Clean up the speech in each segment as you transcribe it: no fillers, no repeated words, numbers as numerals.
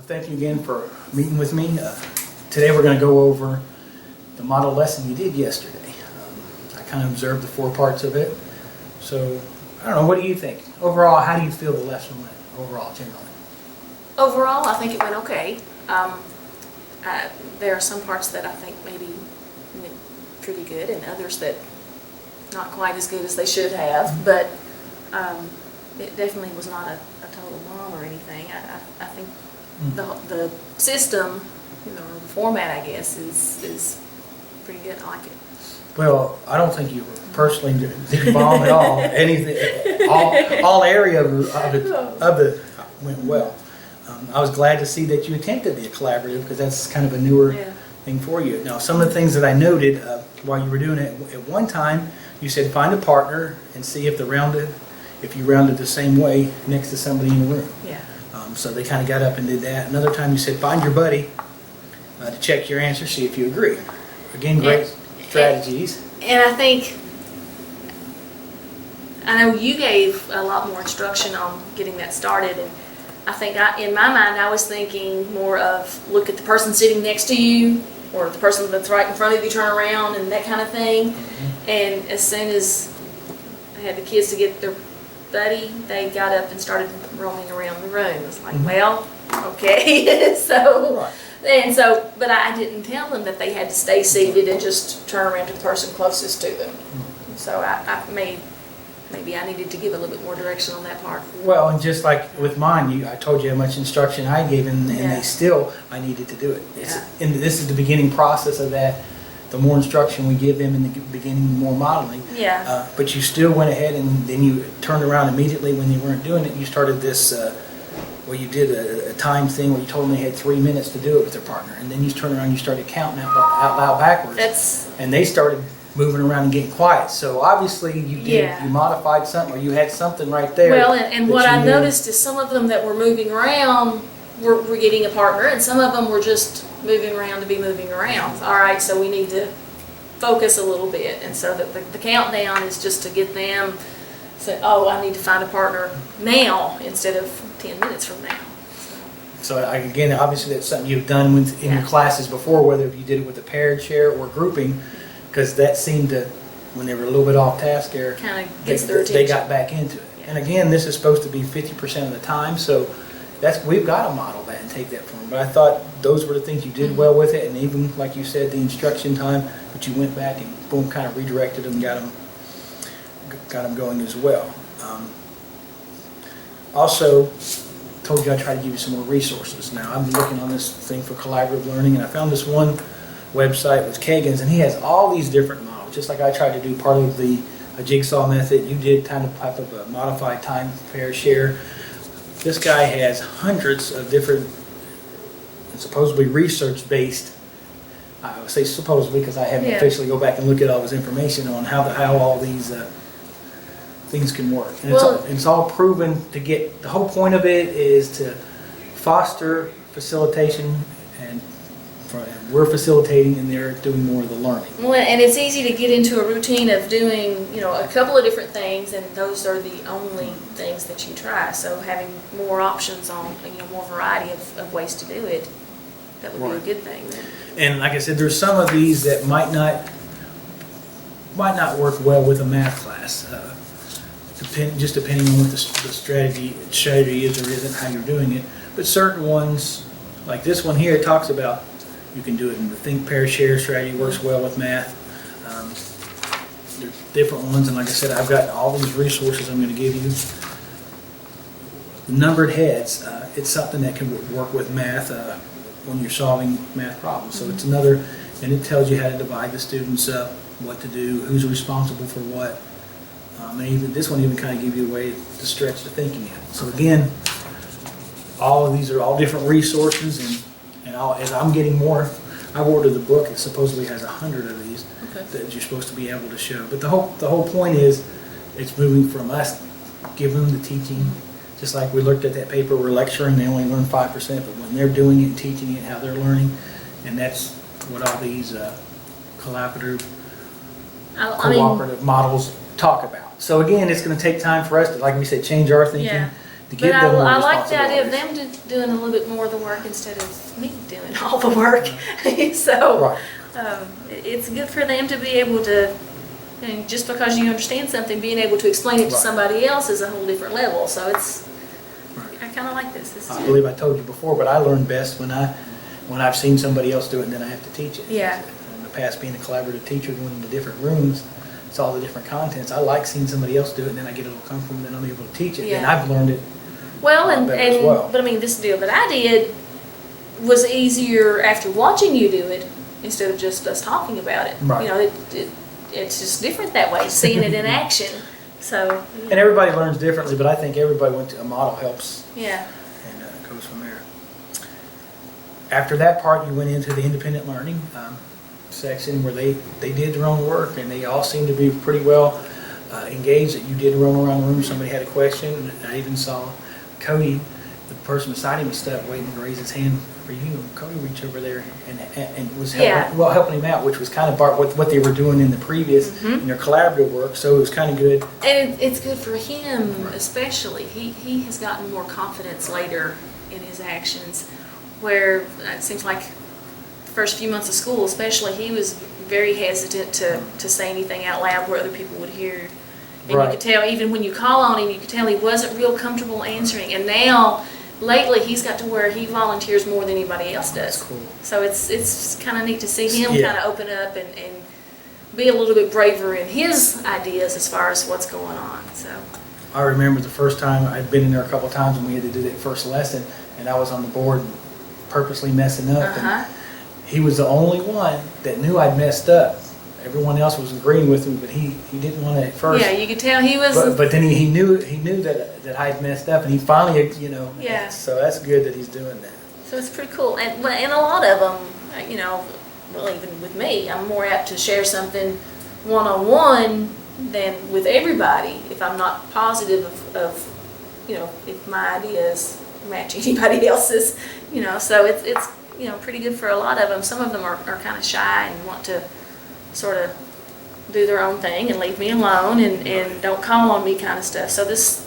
Thank you again for meeting with me. Today we're going to go over the model lesson you did yesterday. I kind of observed the 4 parts of it. So, I don't know, what do you think? Overall, how do you feel the lesson went, overall, generally? Overall, I think it went okay. There are some parts that I think maybe went pretty good and others that not quite as good as they should have, but it definitely was not a total bomb or anything. I think the system, the format, I guess, is pretty good. I like it. Well, I don't think you personally did bomb at all. Anything, all area of it went well. I was glad to see that you attempted the collaborative because that's kind of a newer thing for you. Now, some of the things that I noted while you were doing it, at one time you said find a partner and see if you rounded the same way next to somebody in the room. Yeah. So they kind of got up and did that. Another time you said find your buddy to check your answer, see if you agree. Again, great strategies. And I know you gave a lot more instruction on getting that started, and I think in my mind I was thinking more of look at the person sitting next to you or the person that's right in front of you, turn around and that kind of thing. And as soon as I had the kids to get their buddy, they got up and started roaming around the room. It's like, well, okay. But I didn't tell them that they had to stay seated and just turn around to the person closest to them. So maybe I needed to give a little bit more direction on that part. Well, and just like with mine, I told you how much instruction I gave, and I needed to do it. And this is the beginning process of that. The more instruction we give them in the beginning, the more modeling. Yeah. But you still went ahead and then you turned around immediately when they weren't doing it. You started this, you did a time thing where you told them they had 3 minutes to do it with their partner. And then you turned around and you started counting out loud backwards. And they started moving around and getting quiet. So obviously you modified something, or you had something right there. Well, and what I noticed is some of them that were moving around were getting a partner, and some of them were just moving around to be moving around. All right, so we need to focus a little bit, and so that the countdown is just to get them say, oh, I need to find a partner now instead of 10 minutes from now. So again, obviously that's something you've done in your classes before, whether you did it with a paired share or grouping, because that seemed to, when they were a little bit off task there, kind of gets their attention. They got back into it. And again, this is supposed to be 50% of the time, so we've got to model that and take that from them. But I thought those were the things you did well with it, and even like you said, the instruction time, but you went back and boom, kind of redirected them, got them going as well. Also, told you I tried to give you some more resources. Now I've been looking on this thing for collaborative learning, and I found this one website with Kagan's, and he has all these different models. Just like I tried to do part of a jigsaw method, you did kind of type of a modified time pair share. This guy has hundreds of different, supposedly research-based. I would say supposedly because I haven't officially go back and look at all his information on how all these things can work. And it's all proven to get. The whole point of it is to foster facilitation, and we're facilitating, and they're doing more of the learning. Well, and it's easy to get into a routine of doing, a couple of different things, and those are the only things that you try. So having more options on, more variety of ways to do it, that would be a good thing. Then. And like I said, there's some of these that might not work well with a math class, just depending on what the strategy is or isn't, how you're doing it. But certain ones, like this one here, it talks about. You can do it in the think, pair, share strategy, works well with math. There's different ones, and like I said, I've got all these resources I'm going to give you. The numbered heads, it's something that can work with math when you're solving math problems. So it's another, and it tells you how to divide the students up, what to do, who's responsible for what. And even this one even kind of gives you a way to stretch the thinking in. So again, all of these are all different resources, and as I'm getting more, I've ordered the book. It supposedly has 100 of these that you're supposed to be able to show. But the whole point is, it's moving from us giving them the teaching, just like we looked at that paper. We're lecturing; they only learn 5%, but when they're doing it and teaching it, how they're learning, and that's what all these cooperative models talk about. So again, it's going to take time for us to, like we said, change our thinking. to give But them more I like the idea of responsibilities. them doing a little bit more of the work instead of me doing all the work. So Right. it's good for them to be able to, just because you understand something, being able to explain it to Right. somebody else is a whole different level. So Right. I kind of like this. This is I good. believe I told you before, but I learn best when I've seen somebody else do it and then I have to teach it. Yeah. In the past, being a collaborative teacher, going into different rooms, saw the different contents. I like seeing somebody else do it and then I get a little comfortable and then I'm able to teach it. And Yeah. I've learned it. Well, a lot better as well. but I mean, this deal that I did was easier after watching you do it instead of just us talking about it. Right. You know, it's just different that way, seeing it in action. So, And everybody learns differently, but I think everybody went to a model helps yeah. and goes from there. After that part, you went into the independent learning section where they did their own work and they all seemed to be pretty well engaged. That you did run around the room, somebody had a question. I even saw Cody, the person beside him, was stuck waiting to raise his hand for you. And Cody reached over there and was helping him out, which was kind of part what they were doing in the previous in their collaborative work. So it was kind of good. And it's good for him, Right. especially. He has gotten more confidence later in his actions, where it seems like the first few months of school, especially, he was very hesitant to say anything out loud where other people would hear. And Right. you could tell, even when you call on him, you could tell he wasn't real comfortable answering. And now, lately, he's got to where he volunteers more than anybody else does. That's cool. So it's kind of neat to see him Yeah. kind of open up and be a little bit braver in his ideas as far as what's going on. So I remember the first time I'd been in there a couple of times when we had to do that first lesson, and I was on the board purposely messing up. And he was the only one that knew I'd messed up. Everyone else was agreeing with me, but he didn't want to at first. yeah, you could tell he was. But then he knew that I'd messed up, and he finally, Yeah. So that's good that he's doing that. So it's pretty cool, and a lot of them, well, even with me, I'm more apt to share something one-on-one than with everybody if I'm not positive of if my ideas match anybody else's, So it's pretty good for a lot of them. Some of them are kind of shy and want to sort of do their own thing and leave me alone and don't call on me kind of stuff. So this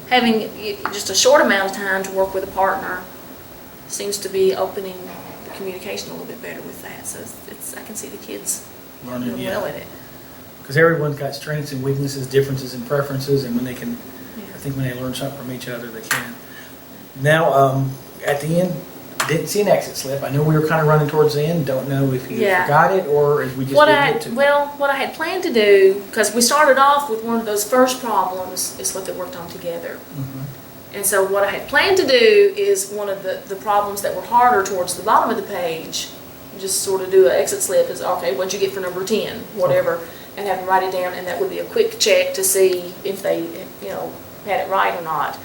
having just a short amount of time to work with a partner seems to be opening the communication a little bit better with that. So I can see the kids Learning, doing yeah. well at it. Because everyone's got strengths and weaknesses, differences and preferences, and when they can, Yeah. I think when they learn something from each other, they can. Now, at the end, didn't see an exit slip. I know we were kind of running towards the end. Don't know if you Yeah. forgot it or if we just What didn't I get to it. what I had planned to do, because we started off with one of those first problems, is what they worked on together. Mhm. And so what I had planned to do is one of the problems that were harder towards the bottom of the page, just sort of do an exit slip is, okay, what'd you get for number 10, whatever, and have them write it down, and that would be a quick check to see if they, had it right or not.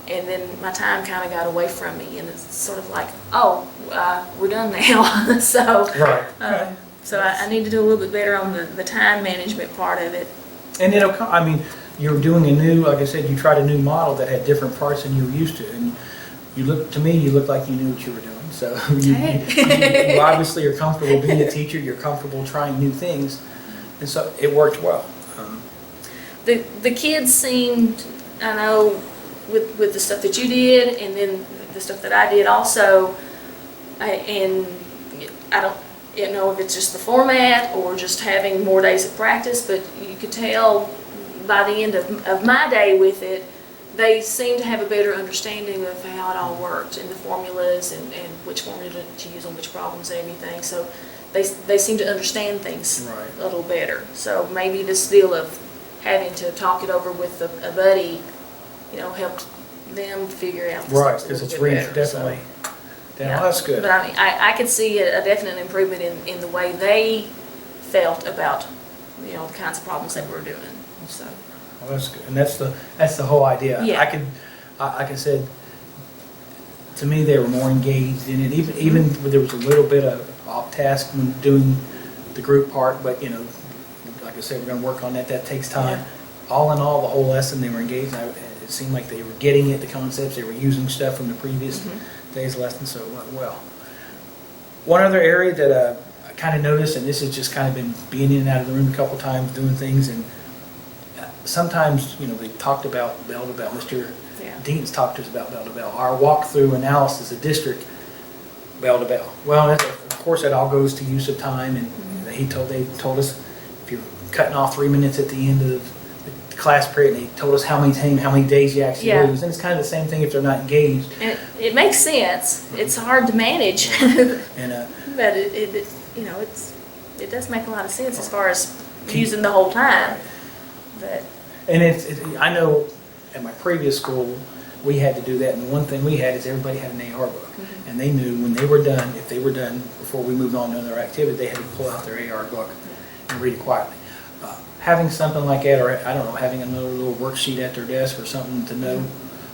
And then my time kind of got away from me, and it's sort of like, we're done now. So, Right. so I need to do a little bit better on the time management part of it. And it'll come, I mean, you're doing a new, like I said, you tried a new model that had different parts than you were used to. And you look like you knew what you were doing. So you obviously are comfortable being a teacher. You're comfortable trying new things. And so it worked well. The kids seemed, I know, with the stuff that you did, and then the stuff that I did also, and I don't know if it's just the format or just having more days of practice, but you could tell by the end of my day with it, they seemed to have a better understanding of how it all worked and the formulas and which formula to use on which problems and everything. So they seem to understand things Right. a little better. So maybe this deal of having to talk it over with a buddy, helped them figure out the Right, steps a because little it's bit better. definitely, Yeah. that's good. But I mean, I could see a definite improvement in the way they felt about, the kinds of problems that we're doing. So, Well, that's good, and that's the whole idea. Yeah. Like I said, to me, they were more engaged in it. Even when there was a little bit of off task when doing the group part, but like I said, we're going to work on that. That takes time. Yeah. All in all, the whole lesson they were engaged. It seemed like they were getting it, the concepts. They were using stuff from the previous day's lesson, so it went well. One other area that I kind of noticed, and this has just kind of been being in and out of the room a couple times, doing things, and sometimes they talked about Mr. Yeah. Dean's talked to us about bell to bell. Our walkthrough analysis of district, bell to bell. Well, of course, that all goes to use of time, and they told us if you're cutting off 3 minutes at the end of the class period, and they told us how many days you actually Yeah. lose. And it's kind of the same thing if they're not engaged. And it makes sense. It's hard to manage, And but it does make a lot of sense as far as using the whole time. But I know at my previous school, we had to do that, and the one thing we had is everybody had an AR book. And they knew when they were done, if they were done before we moved on to another activity, they had to pull out their AR book and read it quietly. Having something like that, or I don't know, having another little worksheet at their desk or something to know,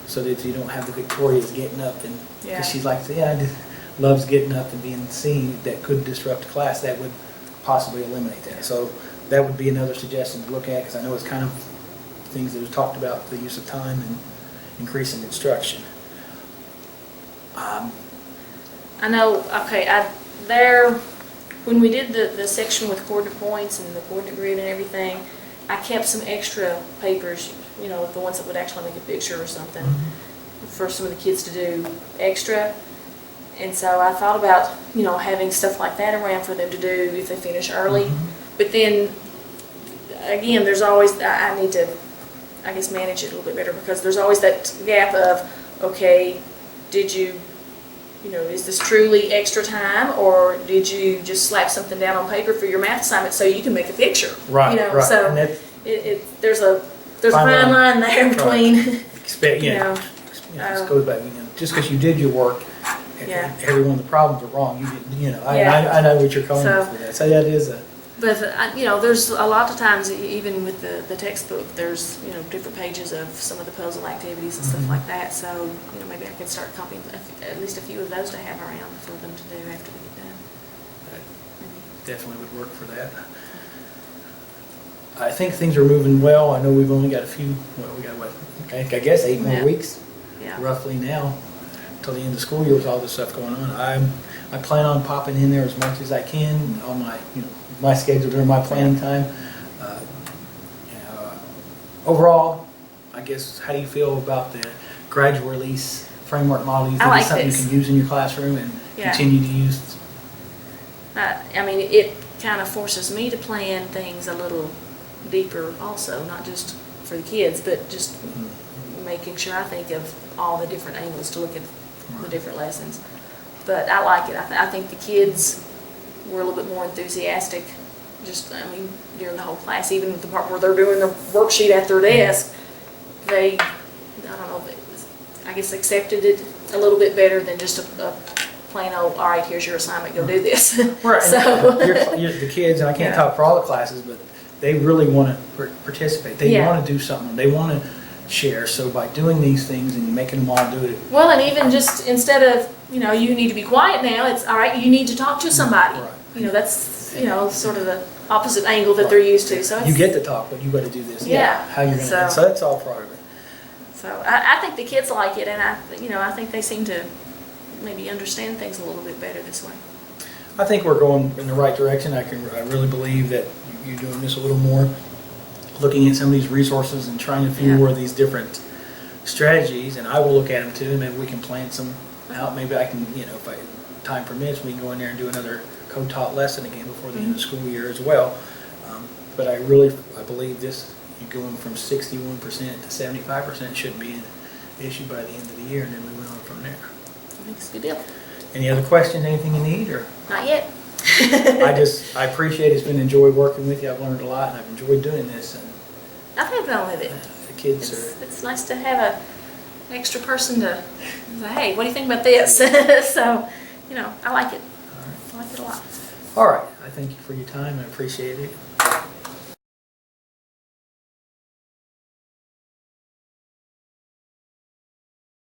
so that you don't have the Victorias getting up, and because she's like, loves getting up and being seen, that could disrupt class, that would possibly eliminate that. So that would be another suggestion to look at, because I know it's kind of things that was talked about, the use of time and increasing instruction. I know, okay, when we did the section with coordinate points and the coordinate grid and everything, I kept some extra papers, the ones that would actually make a picture or something, for some of the kids to do extra. And so I thought about, having stuff like that around for them to do if they finish early. But then, again, there's always, I need to, I guess, manage it a little bit better, because there's always that gap of, okay, did you, is this truly extra time, or did you just slap something down on paper for your math assignment so you can make a picture? Right, right. So And there's a fine line there between, This goes back, just because you did your work, Yeah. every one of the problems are wrong. You didn't, Yeah. I know what you're calling So- for that. So that is a. but there's a lot of times, even with the textbook, there's different pages of some of the puzzle activities and stuff like that. So maybe I could start copying at least a few of those to have around for them to do after they get done. Definitely would work for that. I think things are moving well. I know we've only got we got what, I guess 8 more weeks Yeah. roughly now till the end of the school year with all this stuff going on. I plan on popping in there as much as I can on my schedule during my planning time. Overall, I guess, how do you feel about the gradual release framework model? Do you think I it's like something this. you can use in your classroom and Yeah. continue to use? It kind of forces me to plan things a little deeper also, not just for the kids, but just making sure I think of all the different angles to look at the different lessons. But I like it. I think the kids were a little bit more enthusiastic, during the whole class, even the part where they're doing the worksheet at their desk. They, I guess, accepted it a little bit better than just a plain old, all right, here's your assignment, go do this. Right. So The kids, and I can't talk for all the classes, but they really want to participate. They want to do something. They want to share. So by doing these things and making them all do it. well, and even just instead of, you need to be quiet now, it's all right, you need to talk to somebody. Right. That's, sort of the opposite angle that they're used to. So You get to talk, but you got to do this. Yeah. How you're going to. So that's all part of it. So I think the kids like it, and I think they seem to maybe understand things a little bit better this way. I think we're going in the right direction. I really believe that you're doing this a little more, looking at some of these resources and trying to figure where these different strategies, and I will look at them too. Maybe we can plan some out. Maybe I can, if time permits, we can go in there and do another co-taught lesson again before the end of the school year as well. But I believe this, you going from 61% to 75% shouldn't be an issue by the end of the year, and then moving on from there. I think it's a good deal. Any other questions, anything you need, or? Not yet. I appreciate it. It's been enjoyed working with you. I've learned a lot, and I've enjoyed doing this. And I've had fun with it. the kids are. It's nice to have an extra person to say, hey, what do you think about this? So, I like it. I like it a lot. All right. I thank you for your time. I appreciate it.